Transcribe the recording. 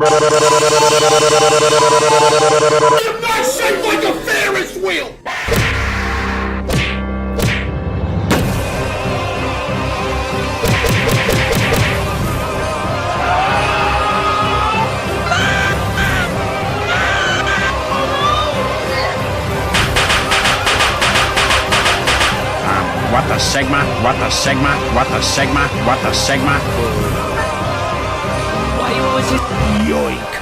Not shaped like a Ferris wheel! What the Sigma? What the Sigma? What the Sigma? What the Sigma? Why you always just... Yoink.